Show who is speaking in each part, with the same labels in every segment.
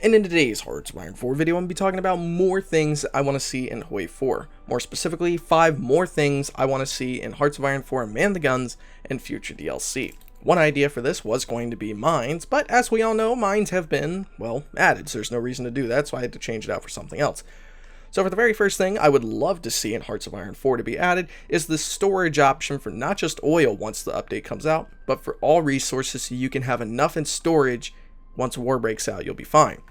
Speaker 1: And in today's Hearts of Iron 4 video, I'm going to be talking about more things I want to see in HOI4. More specifically, 5 more things I want to see in Hearts of Iron 4 Man the Guns and future DLC. One idea for this was going to be mines, but as we all know, mines have been, well, added, so there's no reason to do that, so I had to change it out for something else. So for the very first thing I would love to see in Hearts of Iron 4 to be added is the storage option for not just oil once the update comes out, but for all resources so you can have enough in storage. Once war breaks out, you'll be fine.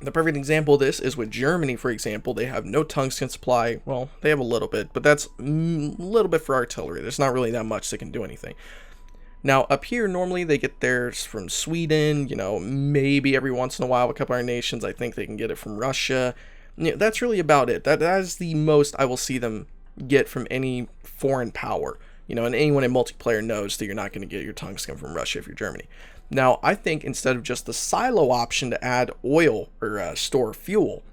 Speaker 1: The perfect example of this is with Germany, for example. They have no tungsten supply. Well, they have a little bit, but that's a little bit for artillery. There's not really that much that can do anything. Now, up here, normally they get theirs from Sweden, maybe every once in a while, a couple other nations, I think they can get it from Russia. That's really about it. That is the most I will see them get from any foreign power. And anyone in multiplayer knows that you're not going to get your tungsten from Russia if you're Germany. Now, I think instead of just the silo option to add oil or store fuel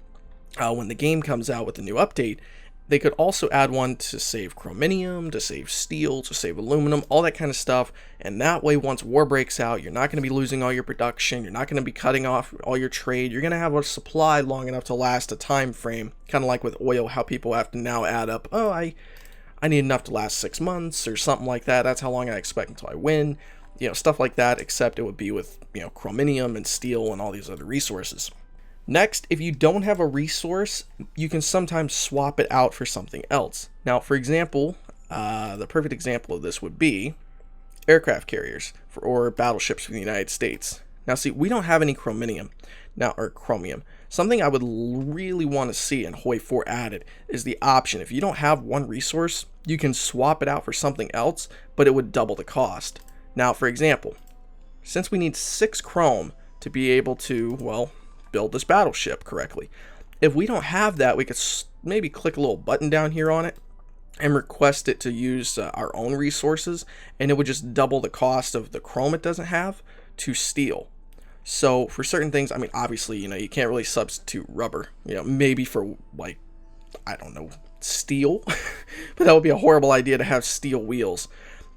Speaker 1: when the game comes out with the new update, they could also add one to save chromium, to save steel, to save aluminum, all that kind of stuff. And that way, once war breaks out, you're not going to be losing all your production. You're not going to be cutting off all your trade. You're going to have a supply long enough to last a time frame, kind of like with oil, how people have to now add up, oh, I need enough to last 6 months or something like that. That's how long I expect until I win. Stuff like that, except it would be with, chromium and steel and all these other resources. Next, if you don't have a resource, you can sometimes swap it out for something else. Now, for example, the perfect example of this would be aircraft carriers or battleships for the United States. Now, see, we don't have any chromium. Something I would really want to see in HOI4 added is the option. If you don't have one resource, you can swap it out for something else, but it would double the cost. Now, for example, since we need 6 chrome to be able to, well, build this battleship correctly, if we don't have that, we could maybe click a little button down here on it and request it to use our own resources, and it would just double the cost of the chrome it doesn't have to steel. So for certain things, I mean, obviously, you can't really substitute rubber, maybe for, like, I don't know, steel, but that would be a horrible idea to have steel wheels.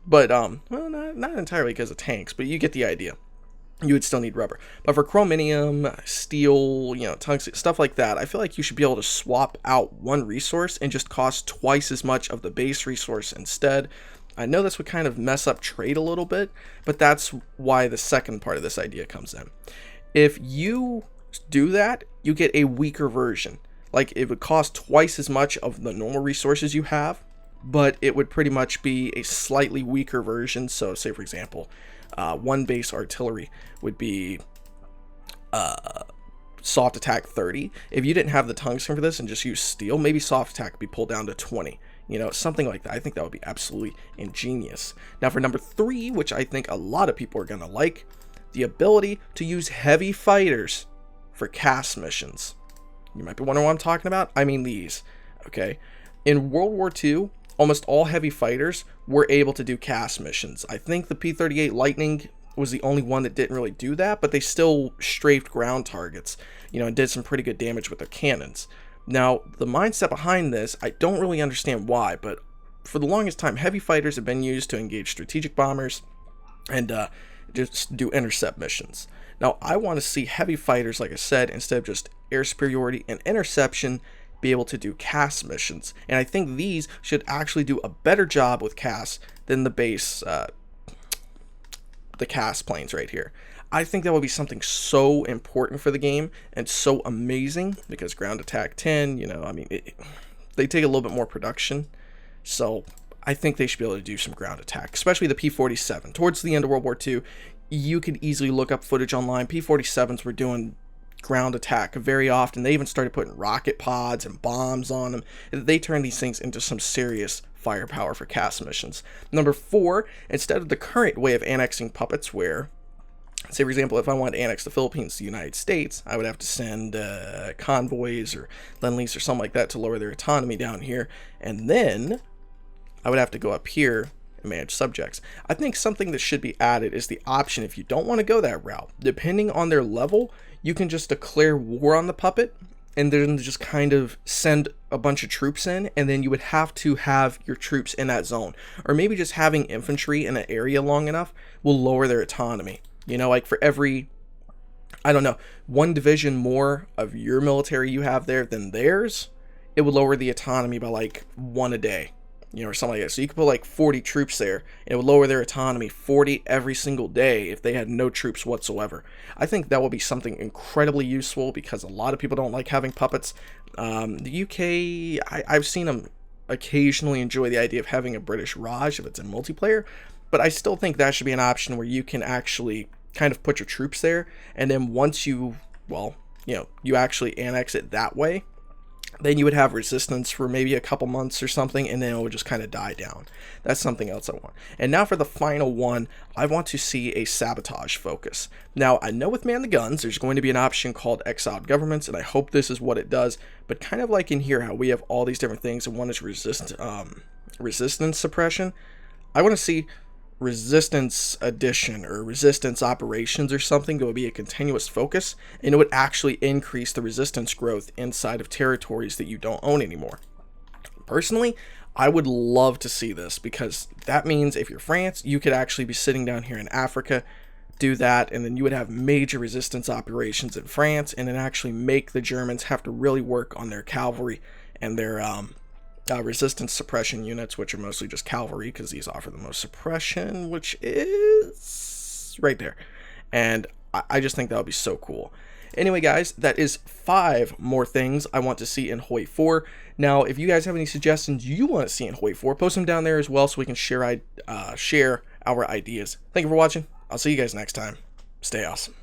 Speaker 1: But, well, not entirely because of tanks, but you get the idea. You would still need rubber. But for chromium, steel, tungsten, stuff like that, I feel like you should be able to swap out one resource and just cost twice as much of the base resource instead. I know this would kind of mess up trade a little bit, but that's why the second part of this idea comes in. If you do that, you get a weaker version. Like, it would cost twice as much of the normal resources you have, but it would pretty much be a slightly weaker version. So say, for example, one base artillery would be soft attack 30. If you didn't have the tungsten for this and just use steel, maybe soft attack could be pulled down to 20. Something like that. I think that would be absolutely ingenious. Now for number 3, which I think a lot of people are going to like, the ability to use heavy fighters for CAS missions. You might be wondering what I'm talking about. I mean these, okay? In World War II, almost all heavy fighters were able to do CAS missions. I think the P-38 Lightning was the only one that didn't really do that, but they still strafed ground targets, and did some pretty good damage with their cannons. Now, the mindset behind this, I don't really understand why, but for the longest time, heavy fighters have been used to engage strategic bombers and just do intercept missions. Now, I want to see heavy fighters, like I said, instead of just air superiority and interception, be able to do CAS missions, and I think these should actually do a better job with CAS than the base, the CAS planes right here. I think that would be something so important for the game and so amazing because ground attack 10, they take a little bit more production, so I think they should be able to do some ground attack, especially the P-47. Towards the end of World War II, you could easily look up footage online. P-47s were doing ground attack very often. They even started putting rocket pods and bombs on them. They turned these things into some serious firepower for CAS missions. Number 4, instead of the current way of annexing puppets where, say for example, if I wanted to annex the Philippines to the United States, I would have to send convoys or Lend-Lease or something like that to lower their autonomy down here, and then I would have to go up here and manage subjects. I think something that should be added is the option, if you don't want to go that route, depending on their level, you can just declare war on the puppet and then just kind of send a bunch of troops in, and then you would have to have your troops in that zone. Or maybe just having infantry in an area long enough will lower their autonomy. Like for every I don't know, one division more of your military you have there than theirs, it would lower the autonomy by like one a day, or something like that. So you could put like 40 troops there, and it would lower their autonomy 40 every single day if they had no troops whatsoever. I think that will be something incredibly useful because a lot of people don't like having puppets. The UK, I've seen them occasionally enjoy the idea of having a British Raj if it's in multiplayer, but I still think that should be an option where you can actually kind of put your troops there, and then once you, you actually annex it that way, then you would have resistance for maybe a couple months or something, and then it would just kind of die down. That's something else I want. And now for the final one, I want to see a sabotage focus. Now, I know with Man the Guns, there's going to be an option called Exiled Governments, and I hope this is what it does, but kind of like in here, how we have all these different things, and one is resistance suppression. I want to see resistance addition or resistance operations or something that would be a continuous focus, and it would actually increase the resistance growth inside of territories that you don't own anymore. Personally, I would love to see this, because that means if you're France, you could actually be sitting down here in Africa, do that, and then you would have major resistance operations in France, and then actually make the Germans have to really work on their cavalry and their resistance suppression units, which are mostly just cavalry, because these offer the most suppression, which is right there. And I just think that would be so cool. Anyway, guys, that is 5 more things I want to see in HOI4. Now, if you guys have any suggestions you want to see in HOI4, post them down there as well so we can share our ideas. Thank you for watching. I'll see you guys next time. Stay awesome.